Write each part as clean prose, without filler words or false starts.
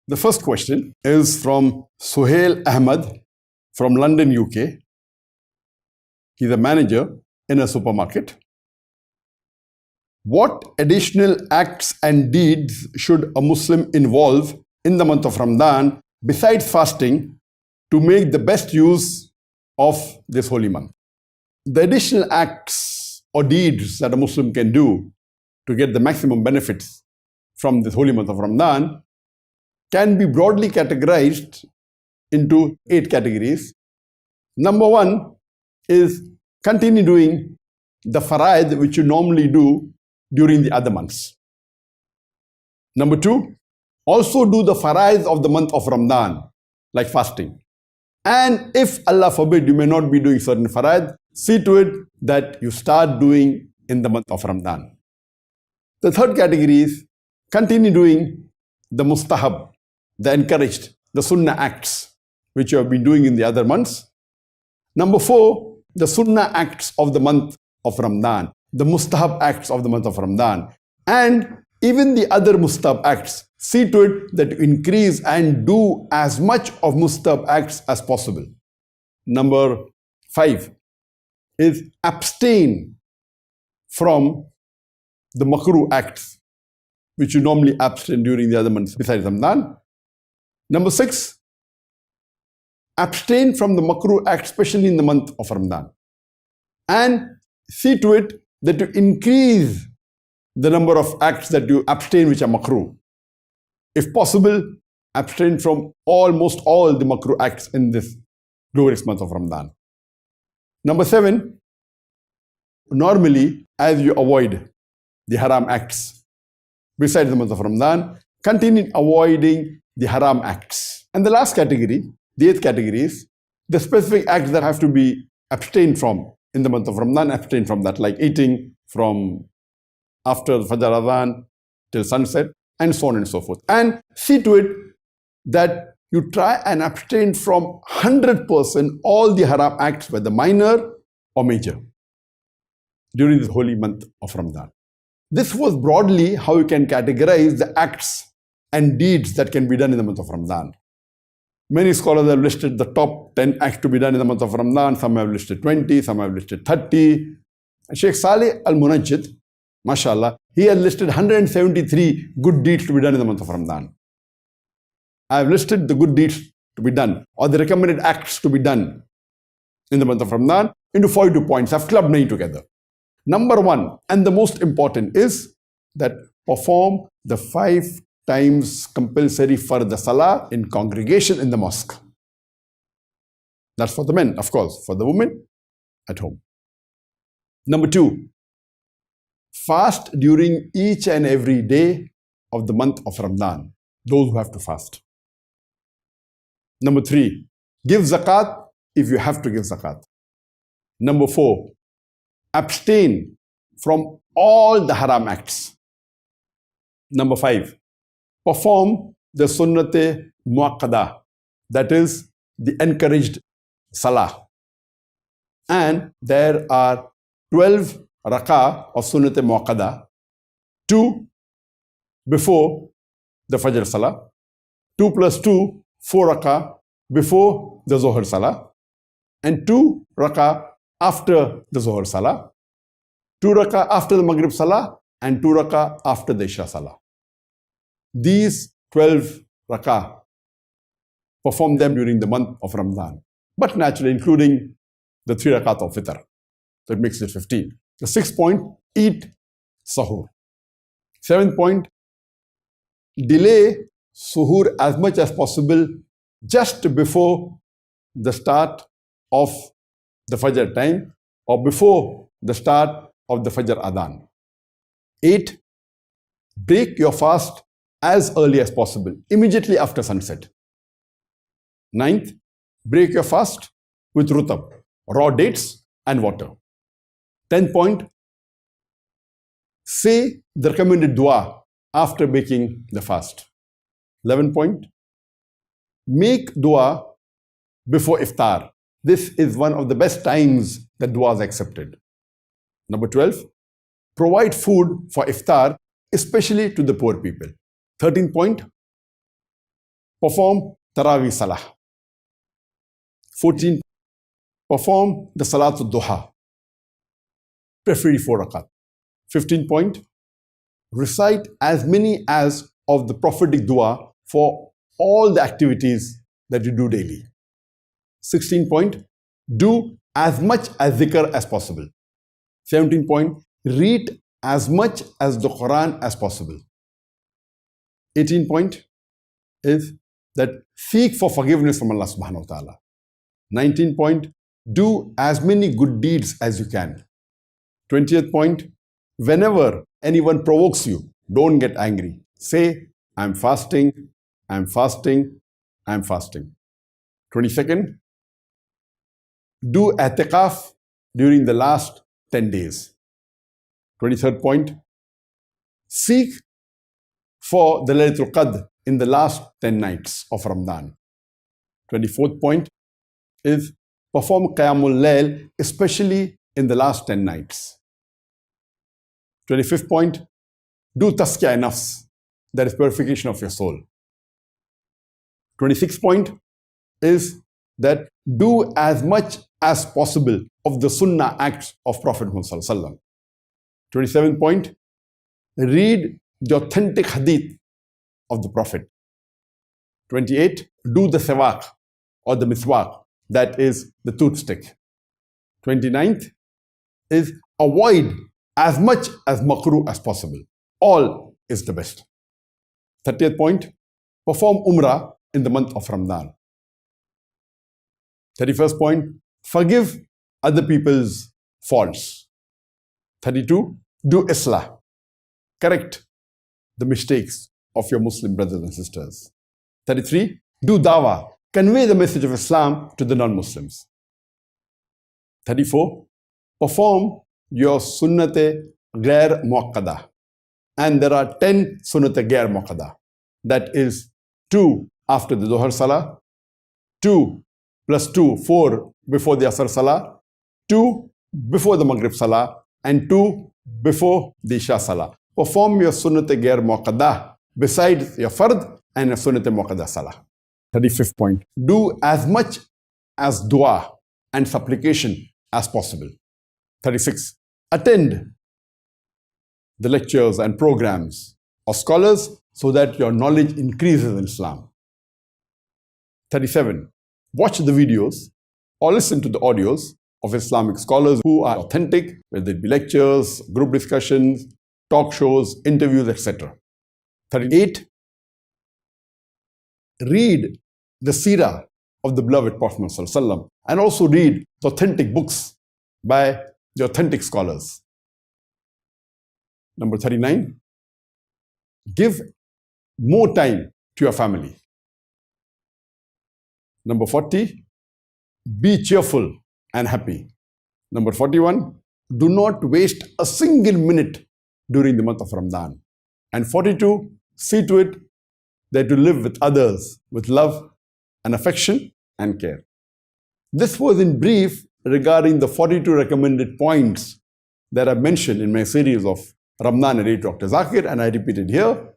The first question is from Suhail Ahmed from London, UK. He's a manager in a supermarket. What additional acts and deeds should a Muslim involve in the month of Ramadan besides fasting to make the best use of this holy month? The additional acts or deeds that a Muslim can do to get the maximum benefits from this holy month of Ramadan can be broadly categorized into 8 categories. Number 1 is continue doing the faraid which you normally do during the other months. Number 2, also do the faraid of the month of Ramadan, like fasting. And if Allah forbid you may not be doing certain faraid, see to it that you start doing in the month of Ramadan. The third category is continue doing the mustahab, the encouraged, the sunnah acts, which you have been doing in the other months. Number 4, the sunnah acts of the month of Ramadan, the mustahab acts of the month of Ramadan. And even the other mustahab acts, see to it that you increase and do as much of mustahab acts as possible. Number 5 is abstain from the makruh acts, which you normally abstain during the other months besides Ramadan. Number 6, abstain from the makruh act, especially in the month of Ramadan. And see to it that you increase the number of acts that you abstain which are makruh. If possible, abstain from almost all the makruh acts in this glorious month of Ramadan. Number 7, normally as you avoid the haram acts besides the month of Ramadan, continue avoiding the haram acts. And the last category, the 8th category, is the specific acts that have to be abstained from in the month of Ramadan. Abstain from that, like eating from after the Fajr Adhan till sunset, and so on and so forth. And see to it that you try and abstain from 100% all the haram acts, whether minor or major, during this holy month of Ramadan. This was broadly how you can categorize the acts and deeds that can be done in the month of Ramadan. Many scholars have listed the top 10 acts to be done in the month of Ramadan. Some have listed 20, some have listed 30. Sheikh Saleh Al-Munajjid, mashallah, he has listed 173 good deeds to be done in the month of Ramadan. I have listed the good deeds to be done, or the recommended acts to be done in the month of Ramadan into 42 points. I've clubbed 9 together. Number 1, and the most important, is that perform the 5 times compulsory fard salah in congregation in the mosque. That's for the men, of course. For the women, at home. Number 2, fast during each and every day of the month of Ramadan, those who have to fast. Number 3, give zakat if you have to give zakat. Number 4, abstain from all the haram acts. Number 5, perform the sunnat muakkada, that is the encouraged salah. And there are 12 rakah of sunnat muakkada, 2 before the Fajr salah, 2 plus 2, 4 rakah before the Zohar salah, and 2 rakah after the Zohar salah, 2 rakah after the Maghrib salah, and 2 rakah after the Isha salah. These 12 rakah, perform them during the month of Ramadan, but naturally including the 3 rakat of fitr. So it makes it 15. The 6th point, eat sahur. 7th point, delay suhoor as much as possible just before the start of the Fajr time or before the start of the Fajr Adhan. 8, break your fast as early as possible, immediately after sunset. 9th, break your fast with rutab, raw dates and water. 10th point, say the recommended dua after breaking the fast. 11th point, make dua before iftar. This is one of the best times that dua is accepted. Number 12, provide food for iftar, especially to the poor people. 13th point, perform Taraweeh Salah. 14, perform the Salatul Duha, preferably 4 rakat. 15 point, recite as many as of the prophetic dua for all the activities that you do daily. 16 point, do as much as dhikr as possible. 17 point, read as much as the Quran as possible. 18 point is that seek for forgiveness from Allah subhanahu wa ta'ala. 19 point, do as many good deeds as you can. 20th point, whenever anyone provokes you, don't get angry. Say, I'm fasting, I'm fasting, I'm fasting. 22nd, do i'tikaf during the last 10 days. 23rd point, seek for the Laylatul Qadr in the last 10 nights of Ramdan. 24th point is perform Qiyamul Layl, especially in the last 10 nights. 25th point, do Tazkiyah nafs, that is purification of your soul. 26th point is that do as much as possible of the Sunnah acts of Prophet Muhammad. 27th point, read the authentic hadith of the Prophet. 28, do the sawak or the miswak, that is the toothstick. 29th is avoid as much as makruh as possible. All is the best. 30th point, perform umrah in the month of Ramdan. 31st point, forgive other people's faults. 32, do islah, correct the mistakes of your Muslim brothers and sisters. 33, do dawah, convey the message of Islam to the non-Muslims. 34, perform your sunnat-e ghair muakkada. And there are 10 sunnat-e ghair muakkada. That is 2 after the Dhuhr Salah, 2 plus 2, 4 before the Asr Salah, 2 before the Maghrib Salah, and 2 before the Isha Salah. Perform your sunnat-e ghair muakkada besides your fard and your sunnat-e muakkada Salah. 35th point, do as much as dua and supplication as possible. 36, attend the lectures and programs of scholars so that your knowledge increases in Islam. 37, watch the videos or listen to the audios of Islamic scholars who are authentic, whether it be lectures, group discussions, talk shows, interviews, etc. 38, read the seerah of the beloved Prophet ﷺ and also read the authentic books by the authentic scholars. Number 39, give more time to your family. Number 40, be cheerful and happy. Number 41, do not waste a single minute during the month of Ramdan. And 42, see to it that you live with others with love and affection and care. This was in brief regarding the 42 recommended points that I mentioned in my series of Ramdan narrated Dr. Zakir, and I repeated here.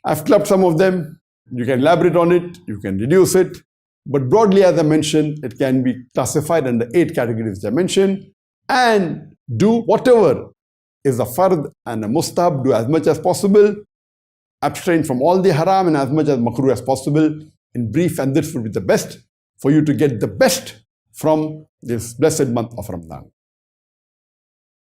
I've clubbed some of them. You can elaborate on it, you can reduce it, but broadly, as I mentioned, it can be classified under 8 categories I mentioned, and do whatever is a fard and a mustahab, do as much as possible, abstain from all the haram and as much as makruh as possible. In brief, and this would be the best for you to get the best from this blessed month of Ramadan.